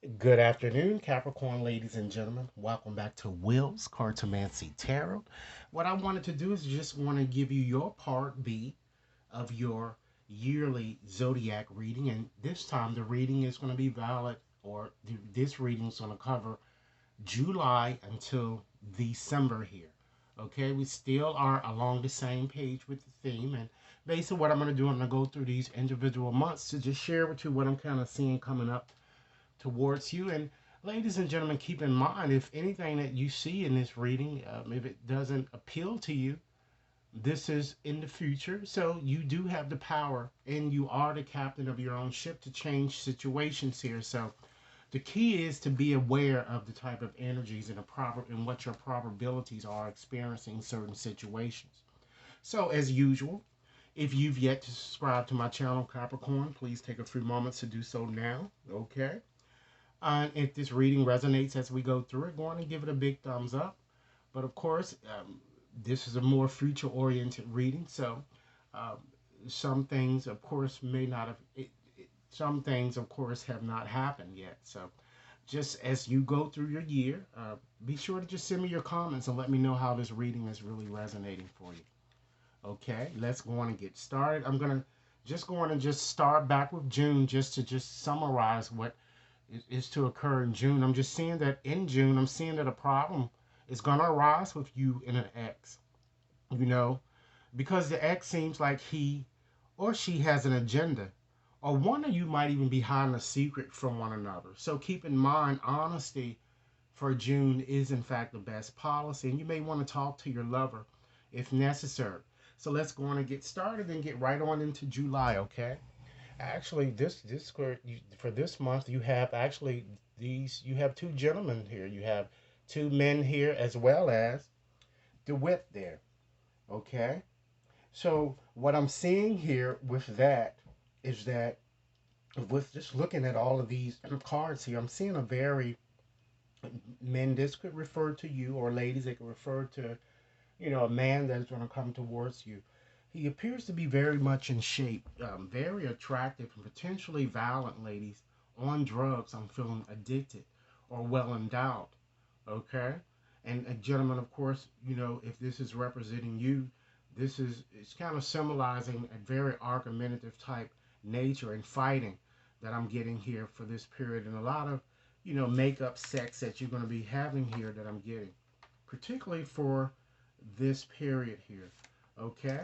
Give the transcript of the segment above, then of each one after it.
Good afternoon, Capricorn ladies and gentlemen. Welcome back to Will's Cartomancy Tarot. What I wanted to do is just want to give you your part B of your yearly zodiac reading. And this time the reading is going to be valid, or this reading is going to cover July until December here. Okay, we still are along the same page with the theme. And basically, what I'm going to do, I'm going to go through these individual months to just share with you what I'm kind of seeing coming up towards you. And ladies and gentlemen, keep in mind if anything that you see in this reading, if it doesn't appeal to you, this is in the future. So you do have the power and you are the captain of your own ship to change situations here. So the key is to be aware of the type of energies and the proper and what your probabilities are experiencing certain situations. So as usual, if you've yet to subscribe to my channel Capricorn, please take a few moments to do so now. Okay. If this reading resonates as we go through it, go on and give it a big thumbs up. But of course, this is a more future oriented reading, so um, some things, of course, may not have, some things, of course, have not happened yet. So just as you go through your year, be sure to just send me your comments and let me know how this reading is really resonating for you. Okay, let's go on and get started. I'm going to just go on and just start back with June just to just summarize what is to occur in June. I'm just seeing that in June, I'm seeing that a problem is going to arise with you and an ex, you know, because the ex seems like he or she has an agenda, or one of you might even be hiding a secret from one another. So keep in mind, honesty for June is in fact the best policy, and you may want to talk to your lover if necessary. So let's go on and get started and get right on into July, okay? Actually, this for this month you have actually these you have two gentlemen here. You have two men here as well as the whip there. Okay. So what I'm seeing here with that is that with just looking at all of these cards here, I'm seeing a very men. This could refer to you, or ladies. It could refer to a man that's going to come towards you. He appears to be very much in shape, very attractive, and potentially violent, ladies. On drugs, I'm feeling addicted or well endowed. Okay? And gentlemen, of course, if this is representing you, it's kind of symbolizing a very argumentative type nature and fighting that I'm getting here for this period, and a lot of, make-up sex that you're going to be having here that I'm getting, particularly for this period here. Okay?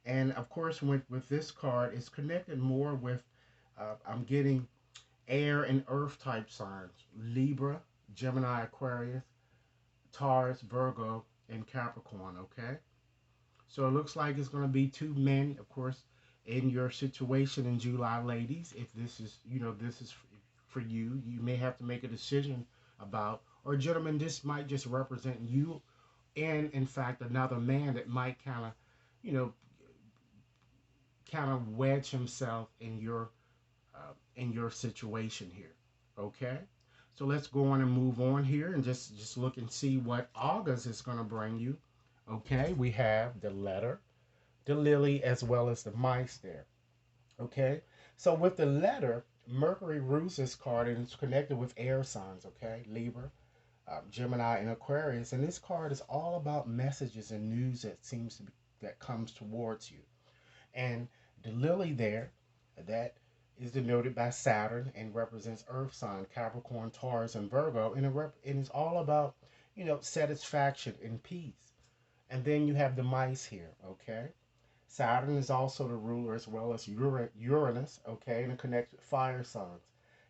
And of course, with this card, it's connected more with, I'm getting air and earth type signs: Libra, Gemini, Aquarius, Taurus, Virgo, and Capricorn. Okay? So it looks like it's going to be two men, of course, in your situation in July, ladies. If this is, this is for you, you may have to make a decision about, or gentlemen, this might just represent you and, in fact, another man that might you know, kind of wedge himself in your situation here. Okay, so let's go on and move on here and just look and see what August is going to bring you. Okay, we have the letter, the lily, as well as the mice there. Okay, so with the letter, Mercury rules this card and it's connected with air signs. Okay, Libra, Gemini, and Aquarius, and this card is all about messages and news that seems to be that comes towards you. And the lily there, that is denoted by Saturn and represents Earth sign, Capricorn, Taurus, and Virgo. And it's all about, satisfaction and peace. And then you have the mice here, okay? Saturn is also the ruler as well as Uranus, okay? And it connects with fire signs,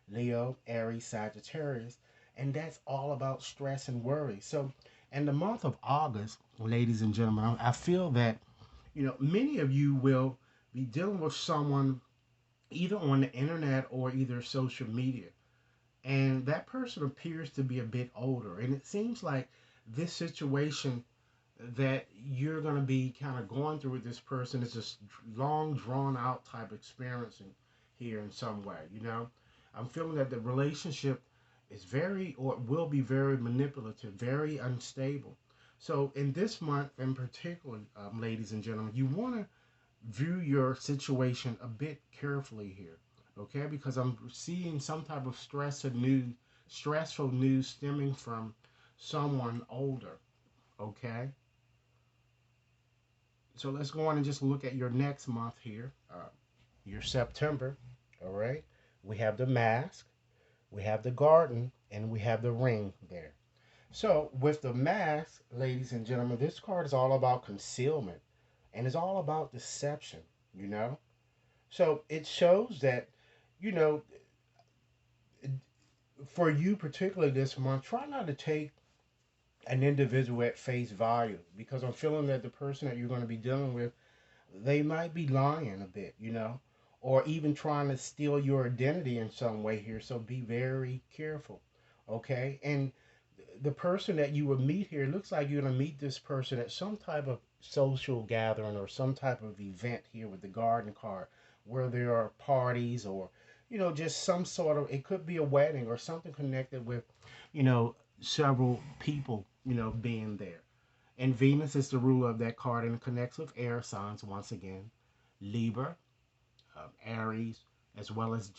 Leo, Aries, Sagittarius. And that's all about stress and worry. So in the month of August, ladies and gentlemen, I feel that many of you will be dealing with someone either on the internet or either social media. And that person appears to be a bit older. And it seems like this situation that you're going to be kind of going through with this person is this long, drawn out type experience here in some way. I'm feeling that the relationship is very, or will be very manipulative, very unstable. So in this month in particular, ladies and gentlemen, you want to view your situation a bit carefully here. Okay, because I'm seeing some type of stressful news stemming from someone older. Okay, so let's go on and just look at your next month here, your September. All right, we have the mask, we have the garden, and we have the ring there. So, with the mask, ladies and gentlemen, this card is all about concealment and it's all about deception, you know? So, it shows that, you know, for you particularly this month, try not to take an individual at face value because I'm feeling that the person that you're going to be dealing with, they might be lying a bit, or even trying to steal your identity in some way here. So, be very careful, okay? And the person that you would meet here, it looks like you're going to meet this person at some type of social gathering or some type of event here with the garden card where there are parties or just some sort of, it could be a wedding or something connected with several people being there. And Venus is the ruler of that card and it connects with air signs once again. Libra, Aries, as well as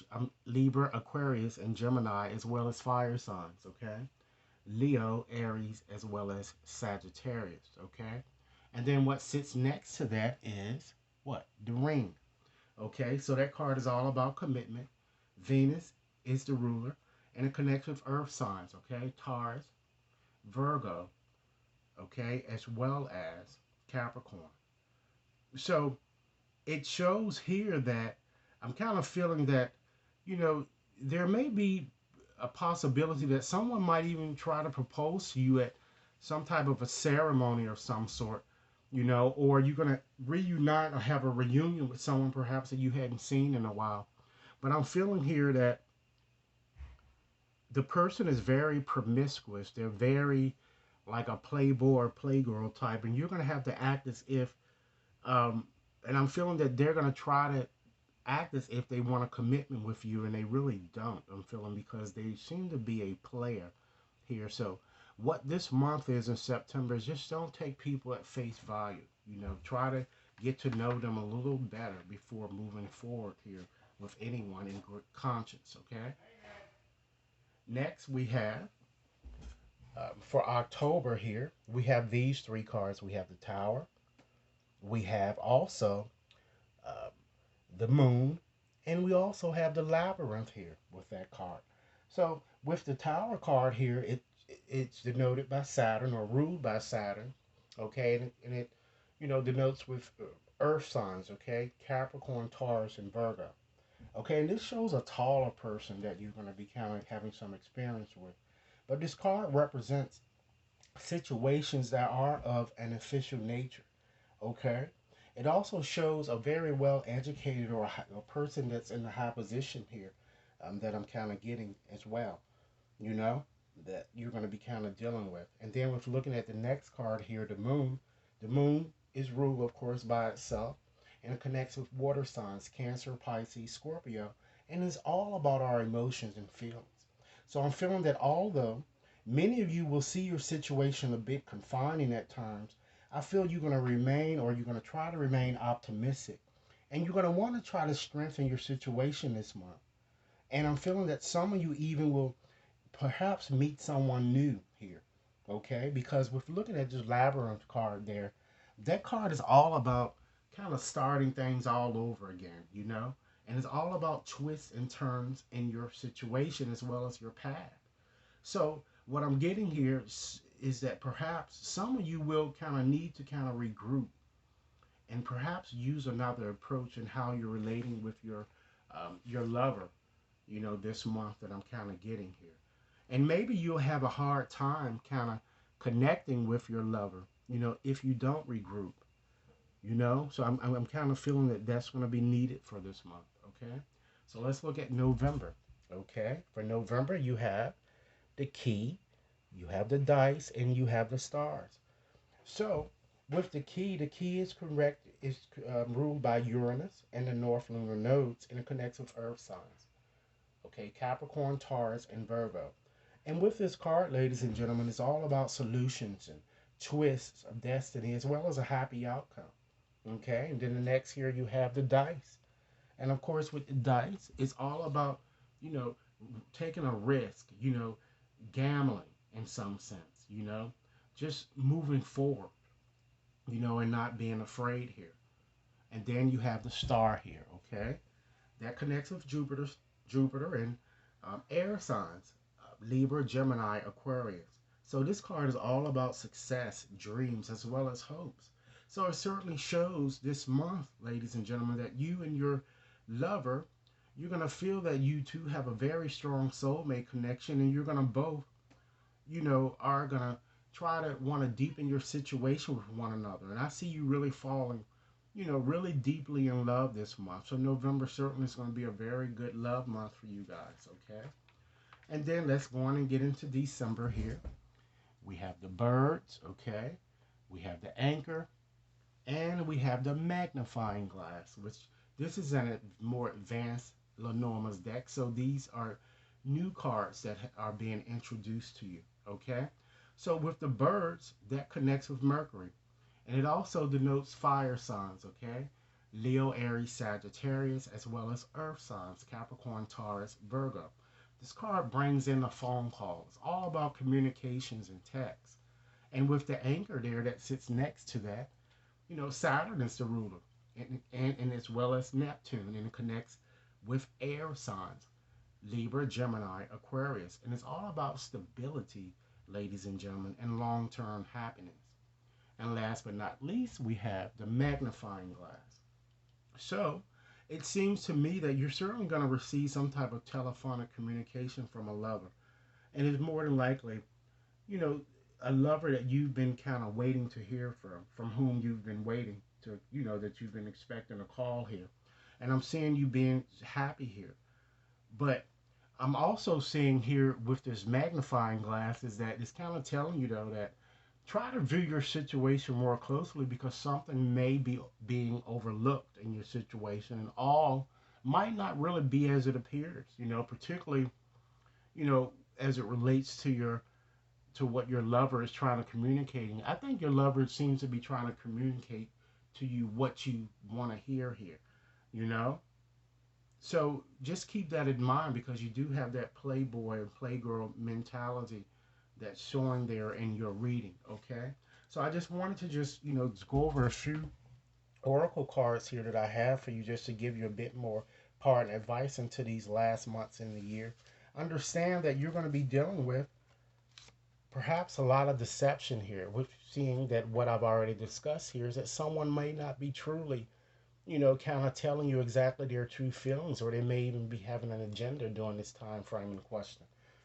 Libra, Aquarius, and Gemini, as well as fire signs, okay? Leo, Aries, as well as Sagittarius, okay? And then what sits next to that is what? The ring, okay? So that card is all about commitment. Venus is the ruler, and it connects with earth signs, okay? Taurus, Virgo, okay? As well as Capricorn. So it shows here that I'm kind of feeling that, you know, there may be a possibility that someone might even try to propose to you at some type of a ceremony of some sort, or you're going to reunite or have a reunion with someone perhaps that you hadn't seen in a while. But I'm feeling here that the person is very promiscuous. They're very like a playboy or playgirl type, and you're going to have to act as if, um, and I'm feeling that they're going to try to act as if they want a commitment with you and they really don't. I'm feeling because they seem to be a player here. So what this month is in September is just don't take people at face value. Try to get to know them a little better before moving forward here with anyone in good conscience. Okay. Next we have for October here we have these three cards. We have the Tower. We have also uh, the Moon, and we also have the Labyrinth here with that card. So with the Tower card here, it's denoted by Saturn or ruled by Saturn, okay, and it denotes with Earth signs, okay, Capricorn, Taurus, and Virgo, okay, and this shows a taller person that you're going to be kind of having some experience with, but this card represents situations that are of an official nature. Okay. It also shows a very well educated or a person that's in a high position here that I'm kind of getting as well, you know, that you're going to be kind of dealing with. And then with looking at the next card here, the moon is ruled, of course, by itself and it connects with water signs, Cancer, Pisces, Scorpio, and it's all about our emotions and feelings. So I'm feeling that although many of you will see your situation a bit confining at times, I feel you're going to remain or you're going to try to remain optimistic. And you're going to want to try to strengthen your situation this month. And I'm feeling that some of you even will perhaps meet someone new here. Okay? Because with looking at this labyrinth card there, that card is all about kind of starting things all over again. And it's all about twists and turns in your situation as well as your path. So what I'm getting here is that perhaps some of you will kind of need to kind of regroup and perhaps use another approach in how you're relating with your lover, this month that I'm kind of getting here. And maybe you'll have a hard time kind of connecting with your lover, if you don't regroup, So I'm kind of feeling that that's going to be needed for this month, okay? So let's look at November, okay? For November, you have the key, you have the dice, and you have the stars. So, with the key is correct, is ruled by Uranus and the North Lunar nodes, and it connects with Earth signs. Okay, Capricorn, Taurus, and Virgo. And with this card, ladies and gentlemen, it's all about solutions and twists of destiny as well as a happy outcome. Okay, and then the next here you have the dice. And of course, with the dice, it's all about, you know, taking a risk, gambling in some sense, just moving forward, and not being afraid here. And then you have the star here, okay? That connects with Jupiter and air signs, Libra, Gemini, Aquarius. So this card is all about success, dreams, as well as hopes. So it certainly shows this month, ladies and gentlemen, that you and your lover, you're going to feel that you two have a very strong soulmate connection, and you're going to both, are going to try to want to deepen your situation with one another. And I see you really falling, really deeply in love this month. So November certainly is going to be a very good love month for you guys, okay? And then let's go on and get into December here. We have the birds, okay? We have the anchor, and we have the magnifying glass, which this is in a more advanced Lenormand's deck. So these are new cards that are being introduced to you, okay? So with the birds, that connects with Mercury. And it also denotes fire signs, okay? Leo, Aries, Sagittarius, as well as earth signs, Capricorn, Taurus, Virgo. This card brings in a phone call. It's all about communications and text. And with the anchor there that sits next to that, Saturn is the ruler, and as well as Neptune, and it connects with air signs, Libra, Gemini, Aquarius. And it's all about stability, ladies and gentlemen, and long-term happiness. And last but not least, we have the magnifying glass. So it seems to me that you're certainly going to receive some type of telephonic communication from a lover. And it's more than likely, you know, a lover that you've been kind of waiting to hear from whom you've been waiting to, that you've been expecting a call here. And I'm seeing you being happy here. But I'm also seeing here with this magnifying glass is that it's kind of telling you, though, that try to view your situation more closely because something may be being overlooked in your situation, and all might not really be as it appears, particularly, as it relates to what your lover is trying to communicate. I think your lover seems to be trying to communicate to you what you want to hear here, you know? So just keep that in mind because you do have that playboy and playgirl mentality that's showing there in your reading, okay? So I just wanted to just go over a few oracle cards here that I have for you just to give you a bit more part and advice into these last months in the year. Understand that you're going to be dealing with perhaps a lot of deception here, with seeing that what I've already discussed here is that someone may not be truly, kind of telling you exactly their true feelings, or they may even be having an agenda during this time frame in question.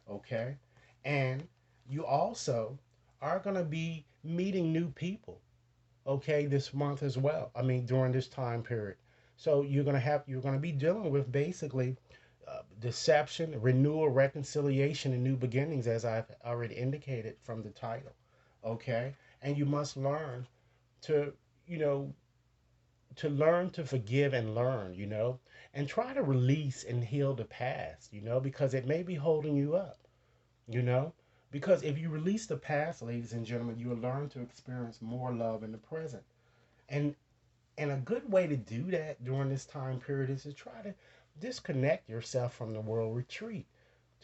Okay? And you also are going to be meeting new people, okay, this month as well. I mean, during this time period. So you're going to be dealing with basically deception, renewal, reconciliation, and new beginnings, as I've already indicated from the title. Okay? And you must learn to, you know, to learn to forgive and learn, and try to release and heal the past, because it may be holding you up, you know, because if you release the past, ladies and gentlemen, you will learn to experience more love in the present. And and a good way to do that during this time period is to try to disconnect yourself from the world, retreat,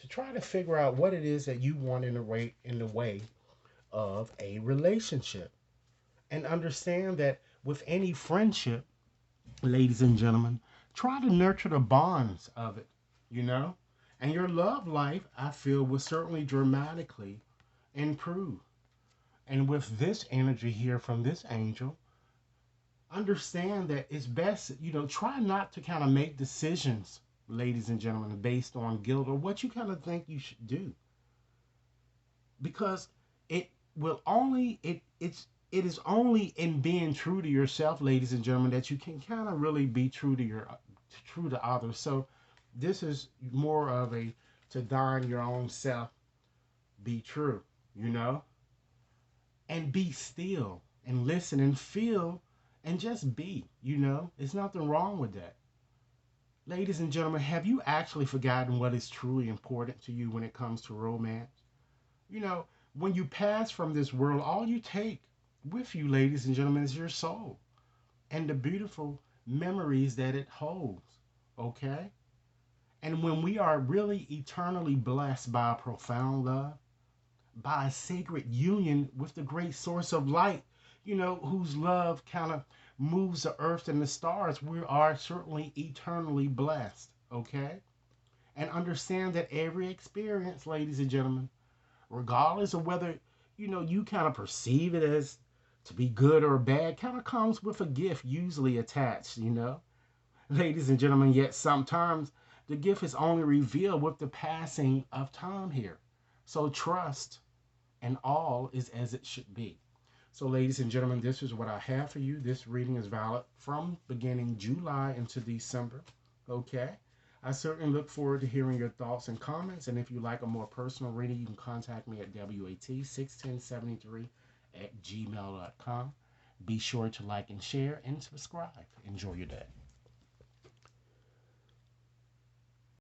to try to figure out what it is that you want in the way of a relationship. And understand that with any friendship, ladies and gentlemen, try to nurture the bonds of it, you know? And your love life, I feel, will certainly dramatically improve. And with this energy here from this angel, understand that it's best, try not to kind of make decisions, ladies and gentlemen, based on guilt or what you kind of think you should do. Because it will only, it is only in being true to yourself, ladies and gentlemen, that you can kind of really be true to others. So this is more of a to thine your own self, be true, you know, and be still and listen and feel and just be, There's nothing wrong with that. Ladies and gentlemen, have you actually forgotten what is truly important to you when it comes to romance? When you pass from this world, all you take with you, ladies and gentlemen, is your soul and the beautiful memories that it holds. Okay? And when we are really eternally blessed by a profound love, by a sacred union with the great source of light, whose love kind of moves the earth and the stars, we are certainly eternally blessed. Okay? And understand that every experience, ladies and gentlemen, regardless of whether you kind of perceive it as to be good or bad, kind of comes with a gift usually attached, ladies and gentlemen. Yet sometimes the gift is only revealed with the passing of time here. So trust and all is as it should be. So, ladies and gentlemen, this is what I have for you. This reading is valid from beginning July into December. Okay? I certainly look forward to hearing your thoughts and comments. And if you like a more personal reading, you can contact me at WAT61073 at gmail.com. Be sure to like and share and subscribe. Enjoy your day.